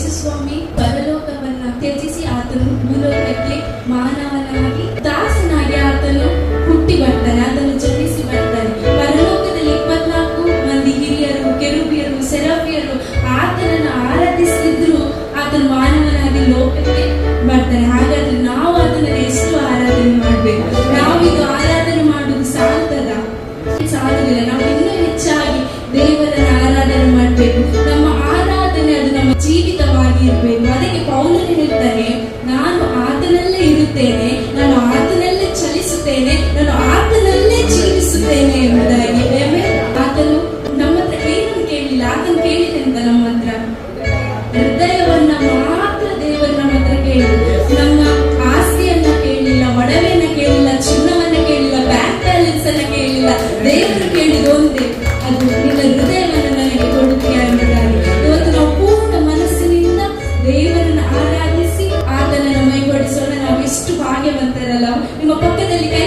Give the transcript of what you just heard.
ಯೇಸು ಸ್ವಾಮಿ ಪರಲೋಕವನ್ನ ತ್ಯಜಿಸಿ ಆತನು ಭೂಲೋಕಕ್ಕೆ ಮಾನವನಾಗಿ ದಾಸನಾಗಿ ಆತನು ಹುಟ್ಟಿ ಬರ್ತಾನೆ, ಆತನು ಜನಿಸಿ ಬರ್ತಾನೆ. ಪರಲೋಕದಲ್ಲಿ 24 ಮಂದಿ ಹಿರಿಯರು, ಕೆರೂಬಿಯರು, ಸೆರಾಫಿಯರು ಆತನನ್ನು ಆರಾಧಿಸಿದ್ರು ಆತನು ಮಾನವನಾಗಿ ಲೋಕಕ್ಕೆ ಬರ್ತಾನೆ. ಹಾಗಾದ್ರೆ ನಾವು ಅದನ್ನ ಎಷ್ಟು ಆರಾಧನೆ ಮಾಡ್ಬೇಕು? ನಾವಿದು ಆರಾಧನೆ ಮಾಡುವುದು ಸಾಲುವುದಿಲ್ಲ. ನಾವು ಇನ್ನೂ ಹೆಚ್ಚಾಗಿ ದೇವರನ್ನ ಆರಾಧನೆ ಮಾಡಬೇಕು. ನಮ್ಮ ಆರಾಧನೆ ಅದು ನಮ್ಮ ಜೀವಿತವಾಗಿ ಇರಬೇಕು. ಅದಕ್ಕೆ ಪೌಲನು ಹೇಳ್ತಾನೆ, ನಾನು ಆತನಲ್ಲೇ ಇರುತ್ತೇನೆ, ನಾನು ಆತನಲ್ಲೇ ಚಲಿಸುತ್ತೇನೆ, ನಾನು ಆತನಲ್ಲೇ ಜೀವಿಸುತ್ತೇನೆ ಎಂಬುದಾಗಿ. ಆತನು ನಮ್ಮ ಹತ್ರ ಏನನ್ನು ಕೇಳಿಲ್ಲ, ಆತನು ಕೇಳಿದೆ ಅಂತ ನಮ್ಮ ಹತ್ರ ಹೃದಯವನ್ನ ಮಾತ್ರ ದೇವರು ನಮ್ಮ ಹತ್ರ ಕೇಳಿದ. ನಮ್ಮ ಆಸ್ತಿಯನ್ನ ಕೇಳಿಲ್ಲ, ಒಡವೆಯನ್ನ ಕೇಳಿಲ್ಲ, ಚಿನ್ನವನ್ನ ಕೇಳಿಲ್ಲ, ಬ್ಯಾಂಕ್ ಬ್ಯಾಲೆನ್ಸ್ ಅನ್ನ ಕೇಳಿಲ್ಲ. ದೇವರು ಕೇಳಿದ ಒಂದೇ, ಅದು ನಿನ್ನ ಹೃದಯವನ್ನು ನನಗೆ ಕೊಡುತ್ತೀಯಾ ಎಂಬುದಾಗಿ. ಇವತ್ತು ನಾವು ಪೂರ್ಣ ಮನಸ್ಸಿನಿಂದ ದೇವರನ್ನು ಆರಾಧಿಸಿ ಆತನನ್ನು ಮೈಗೂಡಿಸೋಣ. ನಾವು ಎಷ್ಟು ಭಾಗ್ಯವಂತರಲ್ಲ. ನಿಮ್ಮ ಪಕ್ಕದಲ್ಲಿ ಕೈ